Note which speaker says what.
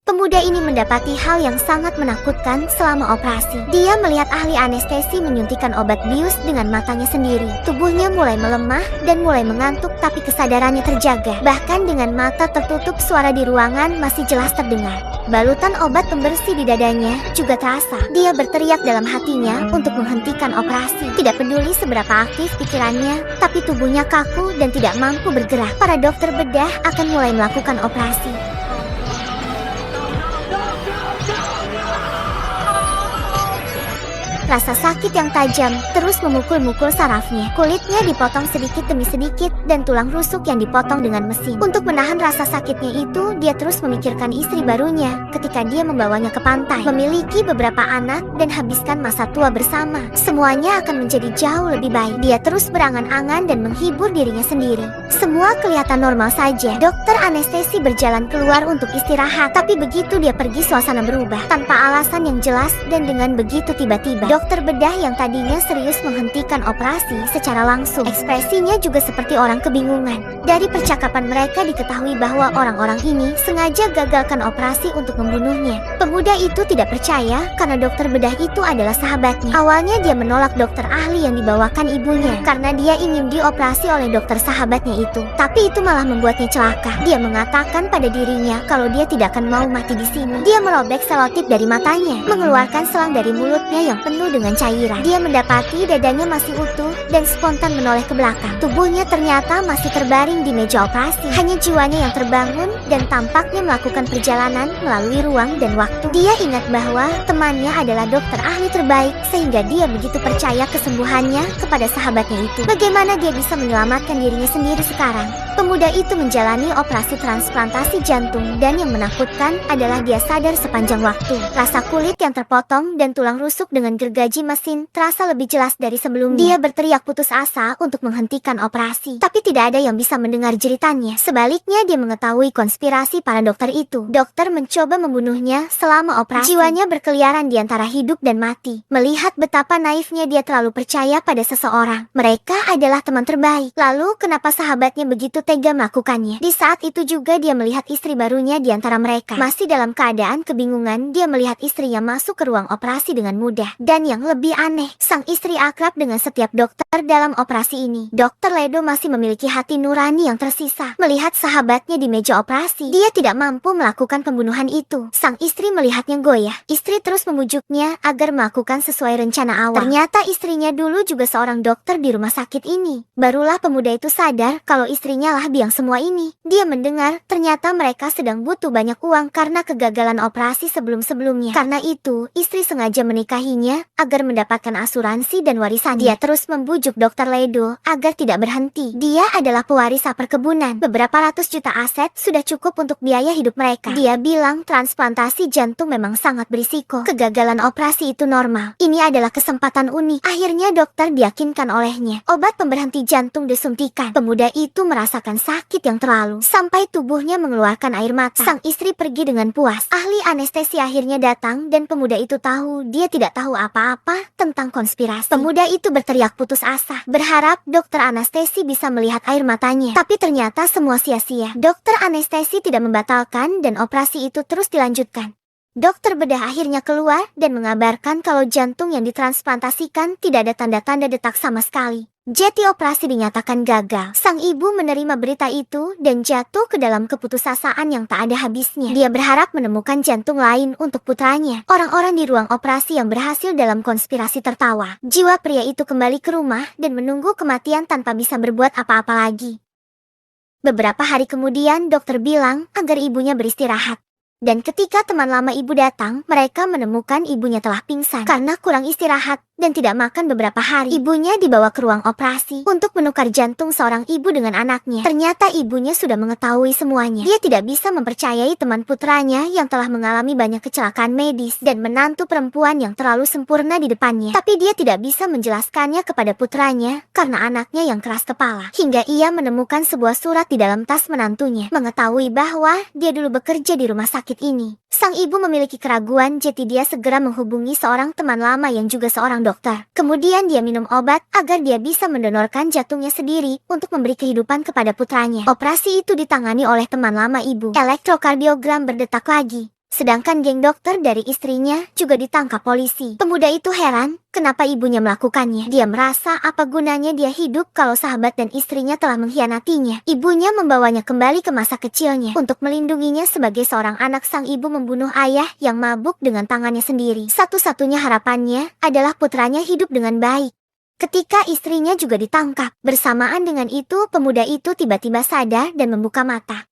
Speaker 1: Pemuda ini mendapati hal yang sangat menakutkan selama operasi. Dia melihat ahli anestesi menyuntikkan obat bius dengan matanya sendiri. Tubuhnya mulai melemah dan mulai mengantuk, tapi kesadarannya terjaga. Bahkan dengan mata tertutup, suara di ruangan masih jelas terdengar. Balutan obat pembersih di dadanya juga terasa. Dia berteriak dalam hatinya untuk menghentikan operasi. Tidak peduli seberapa aktif pikirannya, tapi tubuhnya kaku dan tidak mampu bergerak. Para dokter bedah akan mulai melakukan operasi. Rasa sakit yang tajam terus memukul-mukul sarafnya. Kulitnya dipotong sedikit demi sedikit dan tulang rusuk yang dipotong dengan mesin. Untuk menahan rasa sakitnya itu, dia terus memikirkan istri barunya ketika dia membawanya ke pantai, memiliki beberapa anak, dan habiskan masa tua bersama. Semuanya akan menjadi jauh lebih baik. Dia terus berangan-angan dan menghibur dirinya sendiri. Semua kelihatan normal saja. Dokter anestesi berjalan keluar untuk istirahat, tapi begitu dia pergi, suasana berubah tanpa alasan yang jelas, dan dengan begitu tiba-tiba dokter bedah yang tadinya serius menghentikan operasi secara langsung. Ekspresinya juga seperti orang kebingungan. Dari percakapan mereka diketahui bahwa orang-orang ini sengaja gagalkan operasi untuk membunuhnya. Pemuda itu tidak percaya karena dokter bedah itu adalah sahabatnya. Awalnya dia menolak dokter ahli yang dibawakan ibunya karena dia ingin dioperasi oleh dokter sahabatnya itu. Tapi itu malah membuatnya celaka. Dia mengatakan pada dirinya kalau dia tidak akan mau mati di sini. Dia merobek selotip dari matanya, mengeluarkan selang dari mulutnya yang penuh dengan cairan. Dia mendapati dadanya masih utuh dan spontan menoleh ke belakang. Tubuhnya ternyata masih terbaring di meja operasi. Hanya jiwanya yang terbangun dan tampaknya melakukan perjalanan melalui ruang dan waktu. Dia ingat bahwa temannya adalah dokter ahli terbaik, sehingga dia begitu percaya kesembuhannya kepada sahabatnya itu. Bagaimana dia bisa menyelamatkan dirinya sendiri sekarang? Pemuda itu menjalani operasi transplantasi jantung, dan yang menakutkan adalah dia sadar sepanjang waktu. Rasa kulit yang terpotong dan tulang rusuk dengan gergaji mesin terasa lebih jelas dari sebelumnya. Dia berteriak putus asa untuk menghentikan operasi, tapi tidak ada yang bisa mendengar jeritannya. Sebaliknya, dia mengetahui konspirasi para dokter itu. Dokter mencoba membunuhnya selama operasi. Jiwanya berkeliaran di antara hidup dan mati. Melihat betapa naifnya dia terlalu percaya pada seseorang. Mereka adalah teman terbaik. Lalu kenapa sahabatnya begitu tega melakukannya? Di saat itu juga dia melihat istri barunya di antara mereka. Masih dalam keadaan kebingungan, dia melihat istrinya masuk ke ruang operasi dengan mudah. Dan yang lebih aneh, sang istri akrab dengan setiap dokter dalam operasi ini. Dokter Ledo masih memiliki hati nurani yang tersisa. Melihat sahabatnya di meja operasi, dia tidak mampu melakukan pembunuhan itu. Sang istri melihatnya goyah. Istri terus memujuknya agar melakukan sesuai rencana awal. Ternyata istrinya dulu juga seorang dokter di rumah sakit ini. Barulah pemuda itu sadar kalau istrinya lah biang semua ini. Dia mendengar ternyata mereka sedang butuh banyak uang karena kegagalan operasi sebelum-sebelumnya. Karena itu, istri sengaja menikahinya agar mendapatkan asuransi dan warisan. Dia terus membujuk dokter Ledo agar tidak berhenti. Dia adalah pewaris perkebunan. Beberapa ratus juta aset sudah cukup untuk biaya hidup mereka. Dia bilang transplantasi jantung memang sangat berisiko. Kegagalan operasi itu normal. Ini adalah kesempatan unik. Akhirnya dokter diyakinkan olehnya. Obat pemberhenti jantung disuntikan. Pemuda itu merasakan sakit yang terlalu sampai tubuhnya mengeluarkan air mata. Sang istri pergi dengan puas. Ahli anestesi akhirnya datang dan pemuda itu tahu dia tidak tahu apa-apa tentang konspirasi. Pemuda itu berteriak putus asa, berharap dokter anestesi bisa melihat air matanya. Tapi ternyata semua sia-sia. Dokter anestesi tidak membatalkan dan operasi itu terus dilanjutkan. Dokter bedah akhirnya keluar dan mengabarkan kalau jantung yang ditransplantasikan tidak ada tanda-tanda detak sama sekali. Jadi operasi dinyatakan gagal. Sang ibu menerima berita itu dan jatuh ke dalam keputusasaan yang tak ada habisnya. Dia berharap menemukan jantung lain untuk putranya. Orang-orang di ruang operasi yang berhasil dalam konspirasi tertawa. Jiwa pria itu kembali ke rumah dan menunggu kematian tanpa bisa berbuat apa-apa lagi. Beberapa hari kemudian dokter bilang agar ibunya beristirahat. Dan ketika teman lama ibu datang, mereka menemukan ibunya telah pingsan karena kurang istirahat dan tidak makan beberapa hari. Ibunya dibawa ke ruang operasi untuk menukar jantung seorang ibu dengan anaknya. Ternyata ibunya sudah mengetahui semuanya. Dia tidak bisa mempercayai teman putranya yang telah mengalami banyak kecelakaan medis dan menantu perempuan yang terlalu sempurna di depannya. Tapi dia tidak bisa menjelaskannya kepada putranya karena anaknya yang keras kepala. Hingga ia menemukan sebuah surat di dalam tas menantunya, mengetahui bahwa dia dulu bekerja di rumah sakit ini. Sang ibu memiliki keraguan, jadi dia segera menghubungi seorang teman lama yang juga seorang dokter. Kemudian dia minum obat agar dia bisa mendonorkan jantungnya sendiri untuk memberi kehidupan kepada putranya. Operasi itu ditangani oleh teman lama ibu. Elektrokardiogram berdetak lagi. Sedangkan geng dokter dari istrinya juga ditangkap polisi. Pemuda itu heran, kenapa ibunya melakukannya. Dia merasa apa gunanya dia hidup kalau sahabat dan istrinya telah mengkhianatinya. Ibunya membawanya kembali ke masa kecilnya. Untuk melindunginya sebagai seorang anak, sang ibu membunuh ayah yang mabuk dengan tangannya sendiri. Satu-satunya harapannya adalah putranya hidup dengan baik. Ketika istrinya juga ditangkap, bersamaan dengan itu pemuda itu tiba-tiba sadar dan membuka mata.